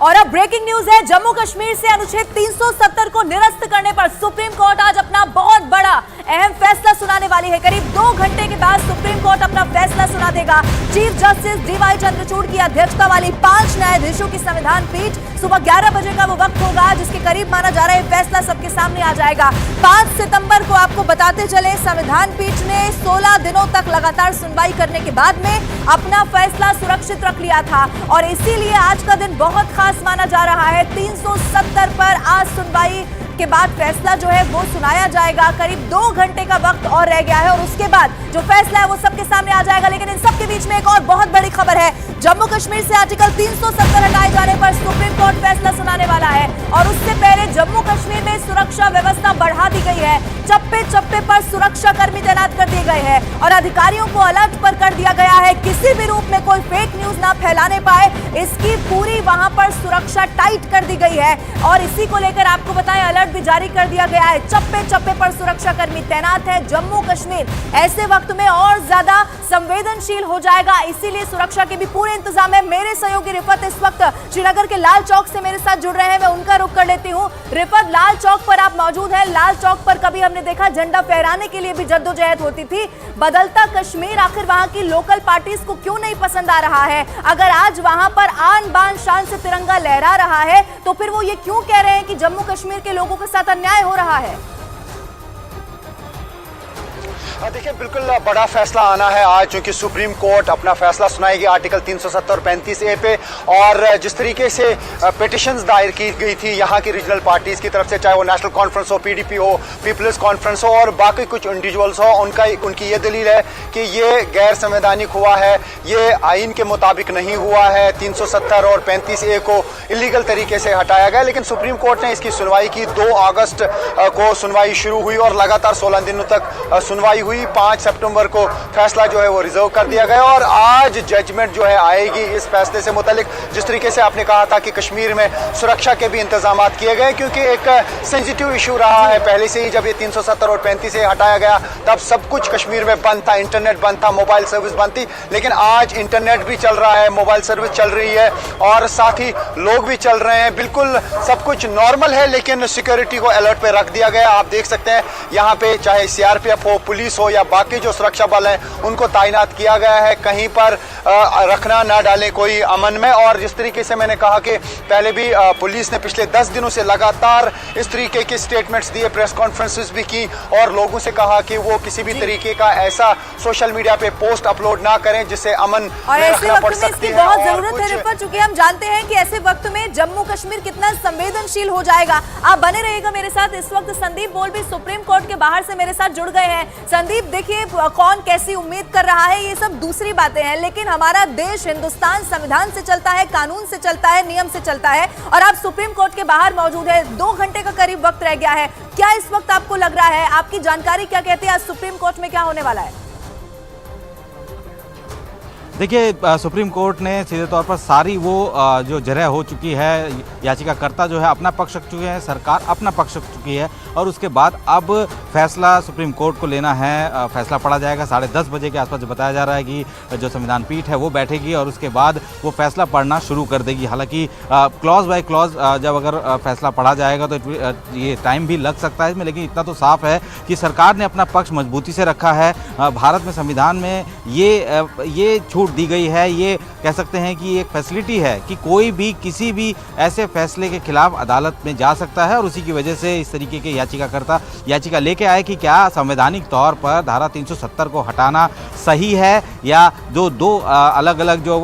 और अब breaking news है, जम्मू कश्मीर से अनुच्छेद 370 को निरस्त करने पर सुप्रीम कोर्ट आज अपना बहुत बड़ा अहम फैसला सुनाने वाली है। करीब 2 घंटे के बाद सुप्रीम कोर्ट अपना फैसला सुना देगा। चीफ जस्टिस डीवाई चंद्रचूड़ की अध्यक्षता वाली 5 न्यायाधीशों की संविधान पीठ, सुबह 11 बजे का वो वक्त होगा जिसके करीब माना जा रहा है फैसला सबके सामने आ जाएगा। 5 सितंबर को आपको बताते चले, संविधान पीठ ने 16 दिनों तक लगातार सुनवाई करने के बाद में अपना फैसला सुरक्षित रख लिया था और इसीलिए आज का दिन बहुत खास माना जा रहा है। 370 पर आज सुनवाई के बाद फैसला जो है वो सुनाया जाएगा। करीब 2 घंटे का वक्त और रह गया है और उसके बाद जो फैसला है वो सबके सामने आ जाएगा। लेकिन इन सबके बीच में एक और बहुत बड़ी खबर है, जम्मू कश्मीर से आर्टिकल 370 हटाए जाने पर सुप्रीम कोर्ट फैसला सुनाने वाला है और उससे पहले जम्मू कश्मीर में सुरक्षा व्यवस्था बढ़ा दी गई है। चप्पे चप्पे पर सुरक्षा कर्मी तैनात कर दिए गए हैं और अधिकारियों को अलर्ट पर कर दिया गया है, किसी भी रूप में कोई फेक न्यूज ना फैलाने पाए, इसकी पूरी वहां पर सुरक्षा टाइट कर दी गई है। और इसी को लेकर आपको बताएं, अलर्ट भी जारी कर दिया गया है। चप्पे चप्पे पर सुरक्षा कर्मी तैनात है। जम्मू कश्मीर ऐसे वक्त में और ज्यादा संवेदनशील हो जाएगा, इसीलिए सुरक्षा के भी पूरे इंतजाम है। मेरे सहयोगी रिफत इस वक्त श्रीनगर के लाल चौक से मेरे साथ जुड़ रहे हैं, मैं उनका रुख कर लेती हूँ। रिफत, लाल चौक पर आप मौजूद हैं। लाल चौक पर कभी हमने देखा झंडा फहराने के लिए भी जद्दोजहद होती थी, बदलता कश्मीर आखिर वहां की लोकल पार्टीज को क्यों नहीं पसंद आ रहा है? अगर आज वहां पर आन बान शान से तिरंगा लहरा रहा है तो फिर वो ये क्यों कह रहे हैं कि जम्मू कश्मीर के लोगों के साथ अन्याय हो रहा है? देखिए, बिल्कुल बड़ा फैसला आना है आज, क्योंकि सुप्रीम कोर्ट अपना फैसला सुनाएगी आर्टिकल 370 और 35A पे। और जिस तरीके से पिटिशंस दायर की गई थी यहाँ की रीजनल पार्टीज की तरफ से, चाहे वो नेशनल कॉन्फ्रेंस हो, PDP हो, पीपल्स कॉन्फ्रेंस हो और बाकी कुछ इंडिविजुअल्स हो, उनकी ये दलील है कि ये गैर संवैधानिक हुआ है, ये आइन के मुताबिक नहीं हुआ है। 370 और 35A को इलीगल तरीके से हटाया गया। लेकिन सुप्रीम कोर्ट ने इसकी सुनवाई की। 2 अगस्त को सुनवाई शुरू हुई और लगातार 16 दिनों तक सुनवाई हुई। 5 सितंबर को फैसला जो है वो रिजर्व कर दिया गया और आज जजमेंट जो है आएगी इस फैसले से मुतालिक। जिस तरीके से आपने कहा था कि कश्मीर में सुरक्षा के भी इंतजाम किए गए, क्योंकि एक सेंसिटिव इशू रहा है पहले से ही। जब ये 370 और 35A हटाया गया तब सब कुछ कश्मीर में बंद था, इंटरनेट बंद था, मोबाइल सर्विस बंद थी। लेकिन आज इंटरनेट भी चल रहा है, मोबाइल सर्विस चल रही है और साथ ही लोग भी चल रहे हैं। बिल्कुल सब कुछ नॉर्मल है, लेकिन सिक्योरिटी को अलर्ट पे रख दिया गया। आप देख सकते हैं यहाँ पे चाहे CRPF हो, पुलिस हो या बाकी जो सुरक्षा बल हैं उनको तैनात किया गया है। कहीं पर रखना ना डालें कोई अमन में। और जिस तरीके से मैंने कहा कि पहले भी पुलिस ने पिछले 10 दिनों से लगातार इस तरीके के स्टेटमेंट्स दिए, प्रेस कॉन्फ्रेंसेस भी की और लोगों से कहा कि वो किसी भी तरीके का ऐसा सोशल मीडिया पे पोस्ट अपलोड ना करें जिससे अमन और ऐसे वक्त में इसकी बहुत जरूरत है रिफत, चूंकि हम जानते हैं कि ऐसे वक्त में जम्मू कश्मीर कितना संवेदनशील हो जाएगा। आप बने रहिएगा मेरे साथ। इस वक्त संदीप बोल भी सुप्रीम कोर्ट के बाहर से मेरे साथ जुड़ गए हैं। संदीप, देखिए कौन कैसी उम्मीद कर रहा है ये सब दूसरी बातें हैं, लेकिन हमारा देश हिंदुस्तान संविधान से चलता है, कानून से चलता है, नियम से चलता है और आप सुप्रीम कोर्ट के बाहर मौजूद है। 2 घंटे का करीब वक्त रह गया है। क्या इस वक्त आपको लग रहा है, आपकी जानकारी क्या कहती है, आज सुप्रीम कोर्ट में क्या होने वाला है? देखिए, सुप्रीम कोर्ट ने सीधे तौर पर सारी वो जो जरह हो चुकी है, याचिकाकर्ता जो है अपना पक्ष रख चुके हैं, सरकार अपना पक्ष रख चुकी है और उसके बाद अब फैसला सुप्रीम कोर्ट को लेना है। फैसला पढ़ा जाएगा 10:30 बजे के आसपास। बताया जा रहा है कि जो संविधान पीठ है वो बैठेगी और उसके बाद वो फैसला पढ़ना शुरू कर देगी। हालांकि क्लॉज बाय क्लॉज जब अगर फैसला पढ़ा जाएगा तो ये टाइम भी लग सकता है इसमें, लेकिन इतना तो साफ है कि सरकार ने अपना पक्ष मजबूती से रखा है। भारत में संविधान में ये छूट दी गई है, ये कह सकते हैं कि एक फैसिलिटी है कि कोई भी किसी भी ऐसे फैसले के खिलाफ अदालत में जा सकता है और उसी की वजह से इस तरीके के याचिकाकर्ता याचिका लेके आए कि क्या संवैधानिक तौर पर धारा 370 को हटाना सही है या जो 2 अलग अलग जो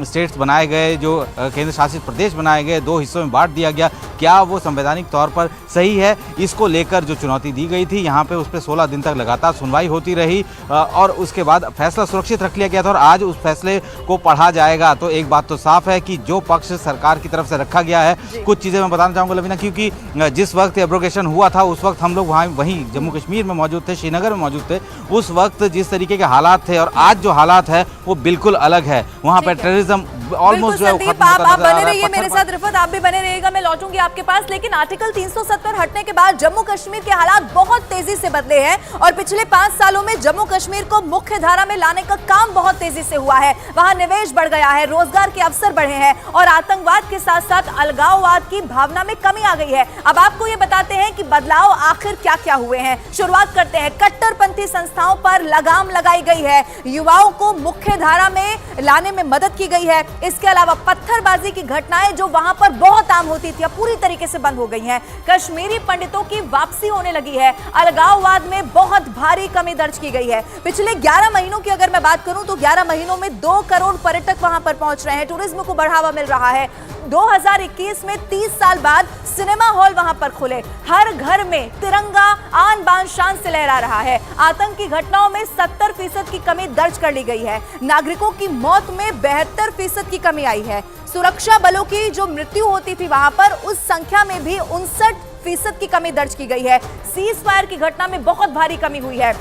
स्टेट्स बनाए गए, जो केंद्र शासित प्रदेश बनाए गए, 2 हिस्सों में बांट दिया गया, क्या वो संवैधानिक तौर पर सही है? इसको लेकर जो चुनौती दी गई थी यहाँ पे, उस पर 16 दिन तक लगातार सुनवाई होती रही और उसके बाद फैसला सुरक्षित रख लिया गया था और आज उस फैसले को पढ़ा जाएगा। तो एक बात तो साफ है कि जो पक्ष सरकार की तरफ से रखा गया है, कुछ चीज़ें मैं बताना चाहूँगा लवीना, क्योंकि जिस वक्त एब्रोगेशन हुआ था उस वक्त हम लोग वहीं जम्मू कश्मीर में मौजूद थे, श्रीनगर में मौजूद थे। उस वक्त जिस तरीके के हालात थे और आज जो हालात है वो बिल्कुल अलग है। वहाँ पर टेररिज्म ऑलमोस्ट जो है वो संदीप, खत्म होता आप नजर आ बने रहा है। रहिए मेरे साथ, रिफत आप भी बने रहिएगा, मैं लौटूंगी आपके पास। लेकिन आर्टिकल 370 हटने के बाद जम्मू कश्मीर के हालात बहुत तेजी से बदले हैं और पिछले 5 सालों में जम्मू कश्मीर को मुख्य धारा में लाने का काम बहुत तेजी से हुआ है। वहां निवेश बढ़ गया है, रोजगार के अवसर बढ़े हैं और आतंकवाद के साथ साथ अलगाववाद की भावना में कमी आ गई है। अब आपको ये बताते हैं कि बदलाव आखिर क्या क्या हुए हैं। शुरुआत करते हैं, कट्टरपंथी संस्थाओं पर लगाम लगाई गई है, युवाओं को मुख्य धारा में लाने में मदद की गई है। इसके अलावा पत्थरबाजी की घटनाएं जो वहां पर बहुत आम होती थी, अब पूरी तरीके से बंद हो गई हैं। कश्मीरी पंडितों की वापसी होने लगी है। अलगाववाद में बहुत भारी कमी दर्ज की गई है। पिछले 11 महीनों की अगर मैं बात करूं तो 11 महीनों में 2 करोड़ पर्यटक वहां पर पहुंच रहे हैं। टूरिज्म को बढ़ावा मिल रहा है। 2021 में 30 साल बाद सिनेमा हॉल वहां पर खुले। हर घर में तिरंगा आन बान शान से लहरा रहा है। आतंक की घटनाओं में 70% की कमी दर्ज कर ली गई है। नागरिकों की मौत में 72% की कमी आई है। सुरक्षा बलों की जो मृत्यु होती थी वहां पर, उस संख्या में भी 59% की कमी दर्ज की गई है। सीज फायर की घटना में बहुत भारी कमी हुई है।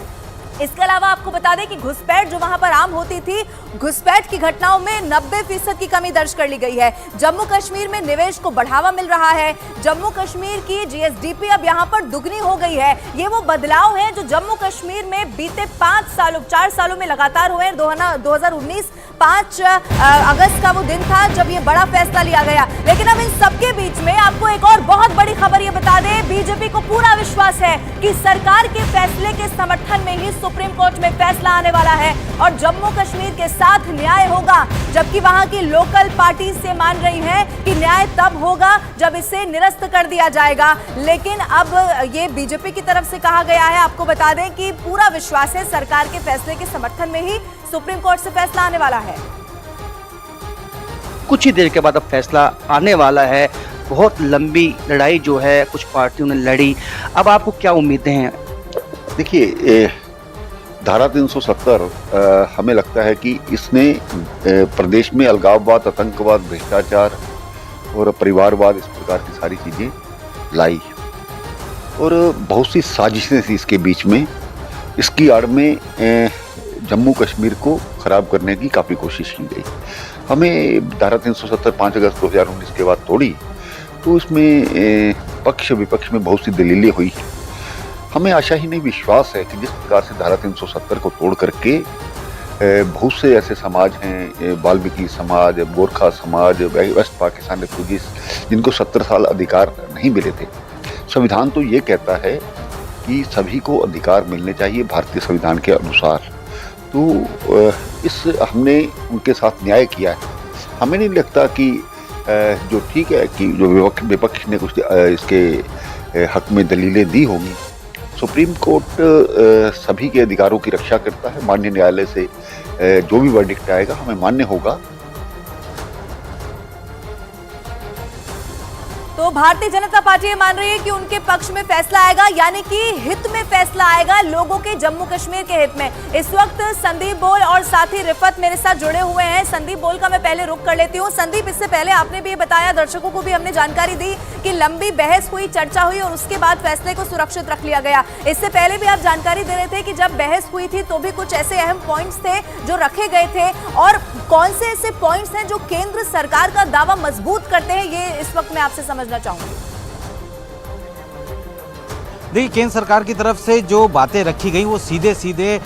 इसके अलावा आपको बता दें कि घुसपैठ जो वहां पर आम होती थी, घुसपैठ की घटनाओं में 90% की कमी दर्ज कर ली गई है। जम्मू कश्मीर में निवेश को बढ़ावा मिल रहा है। जम्मू कश्मीर की जीएसडीपी अब यहां पर दुगनी हो गई है। ये वो बदलाव है जो जम्मू कश्मीर में बीते 4 सालों में लगातार हुए हैं। 2019 5 अगस्त का वो दिन था जब ये बड़ा फैसला लिया गया। लेकिन अब इन सबके बीच में आपको एक और बहुत बड़ी खबर ये बता दें, बीजेपी को पूरा विश्वास है कि सरकार के फैसले के समर्थन में ही सुप्रीम कोर्ट में फैसला आने वाला है और जम्मू कश्मीर के साथ न्याय होगा। जबकि वहां की लोकल पार्टी से मान रही है कि न्याय तब होगा जब इसे निरस्त कर दिया जाएगा। लेकिन अब ये बीजेपी की तरफ से कहा गया है। आपको बता दें कि पूरा विश्वास है सरकार के फैसले के समर्थन में ही सुप्रीम कोर्ट से फैसला आने वाला है। कुछ ही देर के बाद अब फैसला आने वाला है। बहुत लंबी लड़ाई जो है कुछ पार्टियों ने लड़ी। अब आपको क्या उम्मीदें हैं? देखिए, धारा 370 हमें लगता है कि इसने प्रदेश में अलगाववाद, आतंकवाद, भ्रष्टाचार और परिवारवाद, इस प्रकार की सारी चीज़ें लाई और बहुत सी साजिशें थी इसके बीच में। इसकी आड़ में जम्मू कश्मीर को ख़राब करने की काफ़ी कोशिश की गई। हमें धारा 370 5 अगस्त 2019 के बाद तोड़ी तो इसमें पक्ष विपक्ष में बहुत सी दलीलें हुई। हमें आशा ही नहीं, विश्वास है कि जिस प्रकार से धारा 370 को तोड़ करके बहुत से ऐसे समाज हैं, वाल्मीकि समाज, गोरखा समाज, वेस्ट पाकिस्तान रेफ्यूजीज, जिनको 70 साल अधिकार नहीं मिले थे। संविधान तो ये कहता है कि सभी को अधिकार मिलने चाहिए भारतीय संविधान के अनुसार। तो हमने उनके साथ न्याय किया है। हमें नहीं लगता कि जो ठीक है कि जो विपक्ष ने कुछ इसके हक में दलीलें दी होंगी। सुप्रीम कोर्ट सभी के अधिकारों की रक्षा करता है। माननीय न्यायालय से जो भी वर्डिक्ट आएगा हमें मान्य होगा। तो भारतीय जनता पार्टी ये मान रही है कि उनके पक्ष में फैसला आएगा, यानी कि हित में फैसला आएगा, लोगों के जम्मू कश्मीर के हित में। इस वक्त संदीप बोल और साथी रिफत मेरे साथ जुड़े हुए हैं। संदीप बोल का मैं पहले रुख कर लेती हूँ। संदीप, इससे पहले आपने भी ये बताया, दर्शकों को भी हमने जानकारी दी कि लंबी बहस हुई, चर्चा हुई और उसके बाद फैसले को सुरक्षित रख लिया गया। इससे पहले भी आप जानकारी दे रहे थे कि जब बहस हुई थी तो भी कुछ ऐसे अहम पॉइंट्स थे जो रखे गए थे, और कौन से ऐसे पॉइंट्स हैं जो केंद्र सरकार का दावा मजबूत करते हैं, ये इस वक्त मैं आपसे समझना चाहूंगी। देखिए, केंद्र सरकार की तरफ से जो बातें रखी गई वो सीधे सीधे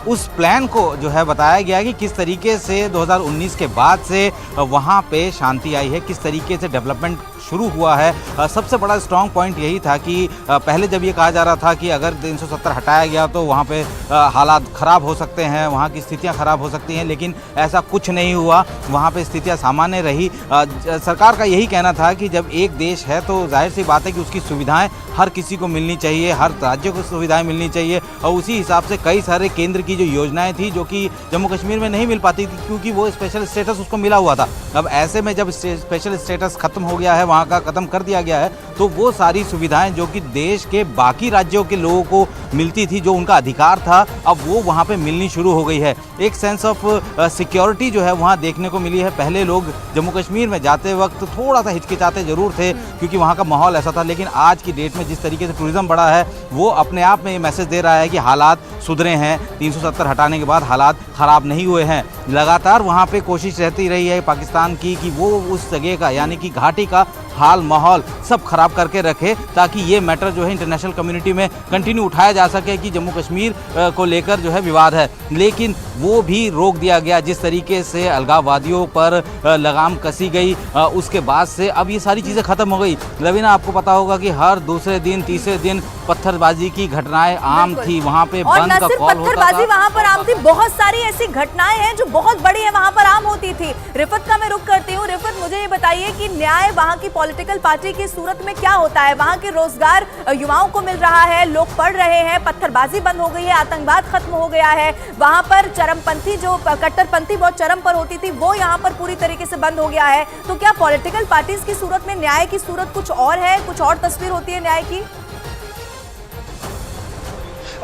उस प्लान को जो है बताया गया कि किस तरीके से 2019 के बाद से वहाँ पे शांति आई है, किस तरीके से डेवलपमेंट शुरू हुआ है। सबसे बड़ा स्ट्रॉन्ग पॉइंट यही था कि पहले जब ये कहा जा रहा था कि अगर 370 हटाया गया तो वहाँ पे हालात ख़राब हो सकते हैं, वहाँ की स्थितियाँ ख़राब हो सकती हैं, लेकिन ऐसा कुछ नहीं हुआ। वहाँ पे स्थितियाँ सामान्य रही। सरकार का यही कहना था कि जब एक देश है तो जाहिर सी बात है कि उसकी सुविधाएं हर किसी को मिलनी चाहिए, हर राज्य को सुविधाएं मिलनी चाहिए, और उसी हिसाब से कई सारे केंद्र की जो योजनाएं थी जो कि जम्मू कश्मीर में नहीं मिल पाती थी क्योंकि वो स्पेशल स्टेटस उसको मिला हुआ था। अब ऐसे में जब स्पेशल स्टेटस खत्म हो गया है, वहाँ का खत्म कर दिया गया है, तो वो सारी सुविधाएं जो कि देश के बाकी राज्यों के लोगों को मिलती थी, जो उनका अधिकार था, अब वो वहाँ पे मिलनी शुरू हो गई है। एक सेंस ऑफ सिक्योरिटी जो है वहाँ देखने को मिली है। पहले लोग जम्मू कश्मीर में जाते वक्त थोड़ा सा हिचकिचाते जरूर थे क्योंकि वहाँ का माहौल ऐसा था, लेकिन आज की डेट में जिस तरीके से टूरिज्म बढ़ा है वो अपने आप में ये मैसेज दे रहा है कि हालात सुधरे हैं। 370 हटाने के बाद हालात ख़राब नहीं हुए हैं। लगातार वहाँ पे कोशिश रहती रही है पाकिस्तान की कि वो उस जगह का यानी कि घाटी का हाल माहौल सब खराब करके रखे, ताकि ये मैटर जो है इंटरनेशनल कम्युनिटी में कंटिन्यू उठाया जा सके कि जम्मू कश्मीर को लेकर जो है विवाद है। लेकिन वो भी रोक दिया गया। जिस तरीके से अलगाववादियों पर लगाम कसी गई, उसके बाद से अब ये सारी चीज़ें ख़त्म हो गई। रवीना, आपको पता होगा कि हर दूसरे दिन तीसरे दिन पत्थरबाजी की घटनाएं आम थी। वहाँ पे बंद का कॉल होता था। पत्थरबाजी वहाँ पर आम थी, बहुत सारी ऐसी घटनाएं हैं जो बहुत बड़ी है वहाँ पर आम होती थी। रिफत का मैं रुख करती हूँ। रिफत, मुझे ये बताइए कि न्याय वहाँ की पॉलिटिकल पार्टी की सूरत में क्या होता है? वहाँ के रोजगार युवाओं को मिल रहा है, लोग पढ़ रहे हैं, पत्थरबाजी बंद हो गई है, आतंकवाद खत्म हो गया है, वहाँ पर चरमपंथी जो कट्टरपंथी बहुत चरम पर होती थी वो यहाँ पर पूरी तरीके से बंद हो गया है। तो क्या पॉलिटिकल पार्टीज की सूरत में न्याय की सूरत कुछ और है, कुछ और तस्वीर होती है न्याय की?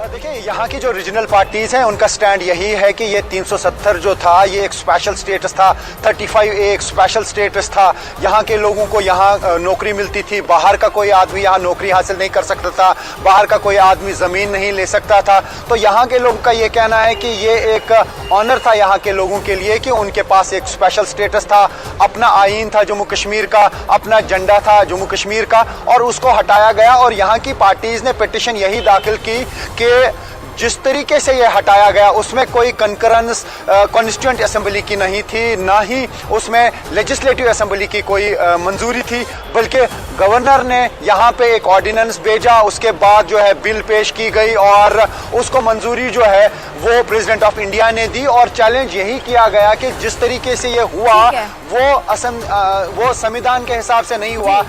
देखिए, यहाँ की जो रीजनल पार्टीज हैं उनका स्टैंड यही है कि ये 370 जो था ये एक स्पेशल स्टेटस था, 35A एक स्पेशल स्टेटस था। यहाँ के लोगों को यहाँ नौकरी मिलती थी, बाहर का कोई आदमी यहाँ नौकरी हासिल नहीं कर सकता था, बाहर का कोई आदमी ज़मीन नहीं ले सकता था। तो यहाँ के लोगों का ये कहना है कि ये एक ऑनर था यहाँ के लोगों के लिए कि उनके पास एक स्पेशल स्टेटस था, अपना आईन था जम्मू कश्मीर का, अपना झंडा था जम्मू कश्मीर का, और उसको हटाया गया। और यहाँ की पार्टीज ने पिटिशन यही दाखिल की कि जिस तरीके से ये हटाया गया उसमें कोई कंकरेंस कॉन्स्टिट्यूएंट असेंबली की नहीं थी, ना ही उसमें लेजिस्लेटिव असेंबली की कोई मंजूरी थी, बल्कि गवर्नर ने यहाँ पे एक ऑर्डिनेंस भेजा, उसके बाद जो है बिल पेश की गई और उसको मंजूरी जो है वो प्रेसिडेंट ऑफ इंडिया ने दी। और चैलेंज यही किया गया कि जिस तरीके से ये हुआ वो संविधान के हिसाब से नहीं हुआ,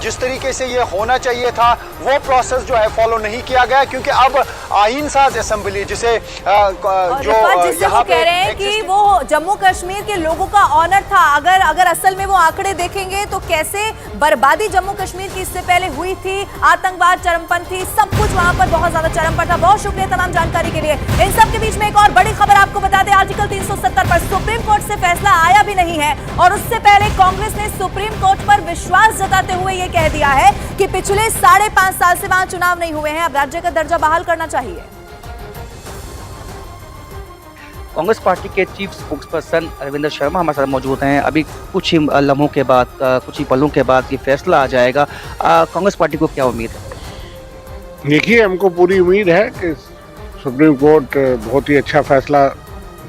जिस तरीके से ये होना चाहिए था वो प्रोसेस जो है फॉलो नहीं किया गया, क्योंकि अब आईन साज असेंबली जिसे जिससे वो कह रहे हैं कि वो जम्मू कश्मीर के लोगों का ऑनर था। अगर असल में वो आंकड़े देखेंगे तो कैसे बर्बादी जम्मू कश्मीर की इससे पहले हुई थी, आतंकवाद, चरमपंथी, सब कुछ वहां पर बहुत ज्यादा चरम पर था। बहुत शुक्रिया तमाम जानकारी के लिए। इन सब के बीच में एक और बड़ी खबर आपको बता दें, आर्टिकल 370 पर सुप्रीम कोर्ट से फैसला आया भी नहीं है और उससे पहले कांग्रेस ने सुप्रीम कोर्ट पर विश्वास जताते हुए यह कह दिया है कि पिछले 5.5 साल से वहां चुनाव नहीं हुए हैं, अब राज्य का दर्जा बहाल करना चाहिए। कांग्रेस पार्टी के चीफ स्पोक्सपर्सन रविंद्र शर्मा हमारे साथ मौजूद हैं। अभी कुछ ही लम्हों के बाद, कुछ ही पलों के बाद ये फैसला आ जाएगा। कांग्रेस पार्टी को क्या उम्मीद है? देखिए, हमको पूरी उम्मीद है कि सुप्रीम कोर्ट बहुत ही अच्छा फैसला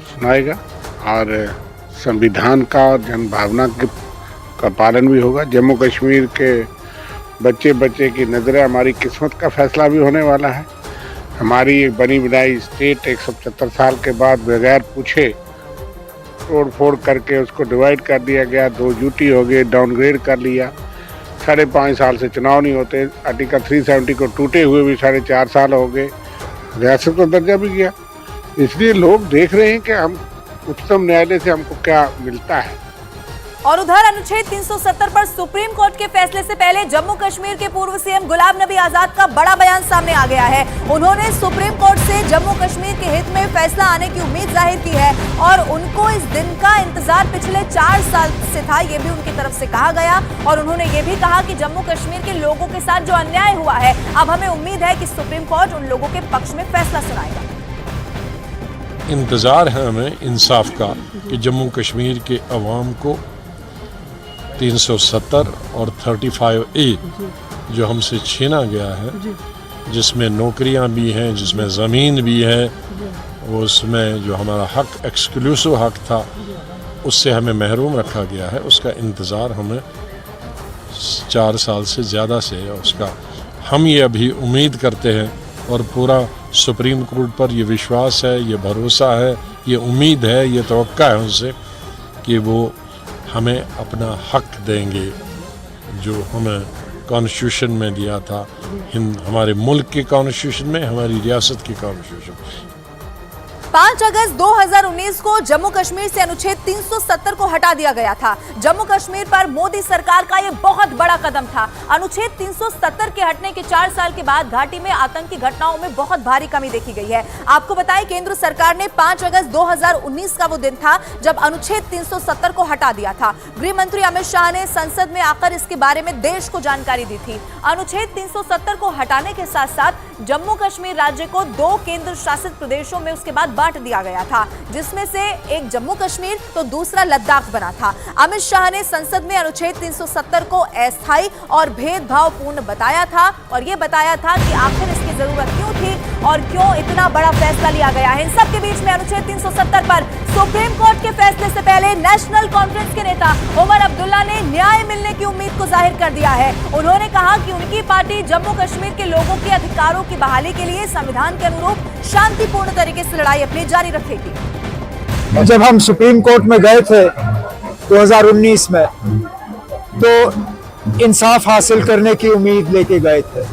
सुनाएगा और संविधान का और जनभावना का पालन भी होगा। जम्मू कश्मीर के बच्चे बच्चे की नज़रें हमारी किस्मत का फैसला भी होने वाला है। हमारी एक बनी बनाई स्टेट 175 साल के बाद बगैर पूछे तोड़ फोड़ करके उसको डिवाइड कर दिया गया, 2 यूटी हो गए, डाउनग्रेड कर लिया। 5.5 साल से चुनाव नहीं होते, आर्टिकल 370 को टूटे हुए भी 4.5 साल हो गए, रियासत का दर्जा भी गया। इसलिए लोग देख रहे हैं कि हम उच्चतम न्यायालय से हमको क्या मिलता है। और उधर अनुच्छेद 370 पर सुप्रीम कोर्ट के फैसले से पहले जम्मू कश्मीर के पूर्व सीएम गुलाम नबी आजाद का बड़ा बयान सामने आ गया है। उन्होंने सुप्रीम कोर्ट से जम्मू कश्मीर के हित में फैसला आने की उम्मीद जाहिर की है और उनको इस दिन का इंतजार पिछले 4 साल से था, ये भी उनकी तरफ से कहा गया। और उन्होंने ये भी कहा कि जम्मू कश्मीर के लोगों के साथ जो अन्याय हुआ है, अब हमें उम्मीद है कि सुप्रीम कोर्ट उन लोगों के पक्ष में फैसला सुनाएगा। इंतजार है हमें इंसाफ का कि जम्मू कश्मीर के अवाम को 370 और 35A जो हमसे छीना गया है, जिसमें नौकरियां भी हैं, जिसमें ज़मीन भी है, उसमें जो हमारा हक, एक्सक्लूसिव हक था, उससे हमें महरूम रखा गया है। उसका इंतज़ार हमें 4 साल से ज़्यादा से है उसका। हम ये अभी उम्मीद करते हैं और पूरा सुप्रीम कोर्ट पर ये विश्वास है, ये भरोसा है, ये उम्मीद है, ये तवक्का है उनसे कि वो हमें अपना हक देंगे जो हमें कॉन्स्टिट्यूशन में दिया था, हमारे मुल्क के कॉन्स्टिट्यूशन में, हमारी रियासत की कॉन्स्टिट्यूशन। 5 अगस्त 2019 को जम्मू कश्मीर से अनुच्छेद 370 को हटा दिया गया था। जम्मू कश्मीर पर मोदी सरकार का यह बहुत बड़ा कदम था। अनुच्छेद 370 के हटने के 4 साल के बाद घाटी में आतंकी घटनाओं में बहुत भारी कमी देखी गई है। आपको बताएं, केंद्र सरकार ने 5 अगस्त 2019 का वो दिन था जब अनुच्छेद 370 को हटा दिया था। गृह मंत्री अमित शाह ने संसद में आकर इसके बारे में देश को जानकारी दी थी। अनुच्छेद 370 को हटाने के साथ साथ जम्मू कश्मीर राज्य को 2 केंद्र शासित प्रदेशों में उसके बाद बांट दिया गया था, जिसमें से एक जम्मू कश्मीर तो दूसरा लद्दाख बना था। अमित शाह ने संसद में अनुच्छेद 370 को अस्थायी और भेदभावपूर्ण बताया था और यह बताया था कि आखिर इसकी जरूरत क्यों थी और क्यों इतना बड़ा फैसला लिया गया है। इन सब के बीच में अनुच्छेद 370 पर सुप्रीम कोर्ट के फैसले से पहले नेशनल कॉन्फ्रेंस के नेता उमर अब्दुल्ला ने न्याय मिलने की उम्मीद को जाहिर कर दिया है। उन्होंने कहा कि उनकी पार्टी जम्मू कश्मीर के लोगों के अधिकारों की बहाली के लिए संविधान के अनुरूप शांतिपूर्ण तरीके से लड़ाई अपनी जारी रखेगी। जब हम सुप्रीम कोर्ट में गए थे 2019 में, तो इंसाफ हासिल करने की उम्मीद लेके गए थे।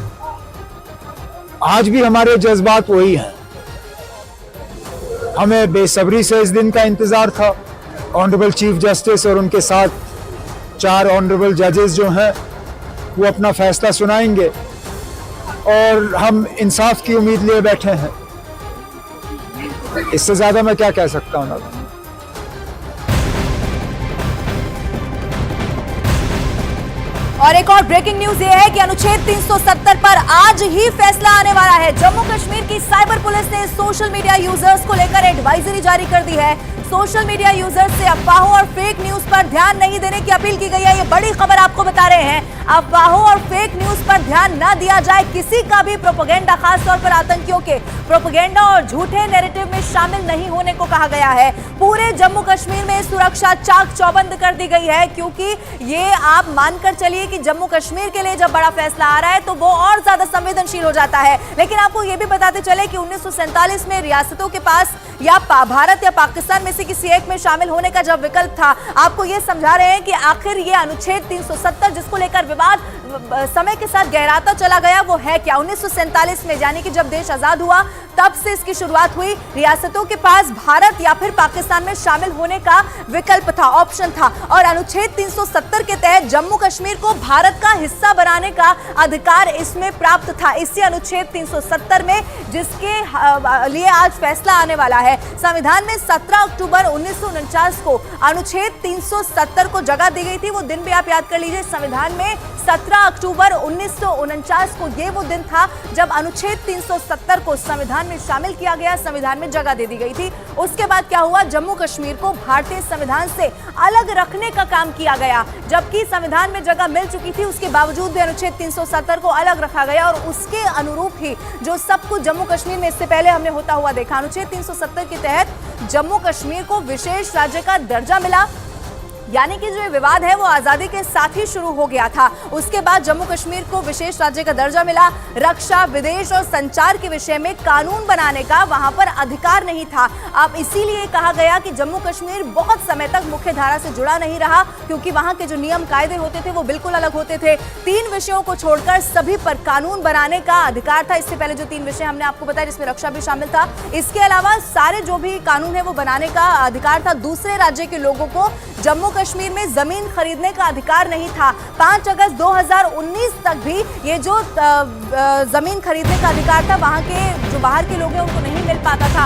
आज भी हमारे जज्बात वही हैं। हमें बेसब्री से इस दिन का इंतजार था। ऑनरेबल चीफ जस्टिस और उनके साथ 4 ऑनरेबल जजेस जो हैं वो अपना फैसला सुनाएंगे और हम इंसाफ की उम्मीद लिए बैठे हैं। इससे ज्यादा मैं क्या कह सकता हूं ना। और एक और ब्रेकिंग न्यूज ये है कि अनुच्छेद 370 पर आज ही फैसला आने वाला है। जम्मू कश्मीर की साइबर पुलिस ने सोशल मीडिया यूजर्स को लेकर एडवाइजरी जारी कर दी है। सोशल मीडिया यूजर्स से अफवाहों और फेक न्यूज पर ध्यान नहीं देने की अपील की गई है। ये बड़ी खबर आपको बता रहे हैं। अफवाहों और फेक न्यूज पर ध्यान न दिया जाए। किसी का भी प्रोपेगेंडा, खासतौर पर आतंकियों के प्रोपेगेंडा और झूठे नैरेटिव में शामिल नहीं होने को कहा गया है। पूरे जम्मू कश्मीर में सुरक्षा चाक चौबंद कर दी गई है, क्योंकि ये आप मानकर चलिए कि जम्मू कश्मीर के लिए जब बड़ा फैसला आ रहा है तो वो और ज्यादा संवेदनशील हो जाता है। लेकिन आपको ये भी बताते चले कि 1947 में रियासतों के पास या भारत या पाकिस्तान में से किसी एक में शामिल होने का जब विकल्प था, आपको ये समझा रहे हैं कि आखिर ये अनुच्छेद 370 जिसको लेकर विवाद समय के साथ गहराता चला गया, वो है क्या। 1947 में, यानी कि जब देश आजाद हुआ तब से इसकी शुरुआत हुई। रियासतों के पास भारत या फिर पाकिस्तान में शामिल होने का विकल्प था, ऑप्शन था, और अनुच्छेद 370 के तहत जम्मू कश्मीर को भारत का हिस्सा बनाने का अधिकार इसमें प्राप्त था। इसी अनुच्छेद 370 में जिसके लिए आज फैसला आने वाला है। संविधान में 17 अक्टूबर 1949 को अनुच्छेद 370 को जगह दी गई थी। वो दिन भी आप याद कर लीजिए। संविधान में 17 अक्टूबर 1949 को ये वो दिन था जब अनुच्छेद 370 को संविधान में शामिल किया गया, संविधान में जगह दे दी गई थी। उसके बाद क्या हुआ, जम्मू कश्मीर को भारतीय संविधान से अलग रखने का काम किया गया। जबकि संविधान में जगह मिल चुकी थी, उसके बावजूद भी अनुच्छेद 370 को अलग रखा गया और उसके अनुरूप ही जो सब कुछ जम्मू कश्मीर में इससे पहले हमने होता हुआ देखा। अनुच्छेद 370 के तहत जम्मू कश्मीर को विशेष राज्य का दर्जा मिला, यानी कि जो ये विवाद है वो आजादी के साथ ही शुरू हो गया था। उसके बाद जम्मू कश्मीर को विशेष राज्य का दर्जा मिला। रक्षा, विदेश और संचार के विषय में कानून बनाने का वहां पर अधिकार नहीं था। अब इसीलिए कहा गया कि जम्मू कश्मीर बहुत समय तक मुख्य धारा से जुड़ा नहीं रहा, क्योंकि वहां के जो नियम कायदे होते थे वो बिल्कुल अलग होते थे। 3 विषयों को छोड़कर सभी पर कानून बनाने का अधिकार था। इससे पहले जो 3 विषय हमने आपको बताया, जिसमें रक्षा भी शामिल था, इसके अलावा सारे जो भी कानून है वो बनाने का अधिकार था। दूसरे राज्य के लोगों को जम्मू कश्मीर में जमीन खरीदने का अधिकार नहीं था। 5 अगस्त 2019 तक भी ये जो जमीन खरीदने का अधिकार था, वहां के जो बाहर के लोग हैं उनको नहीं मिल पाता था।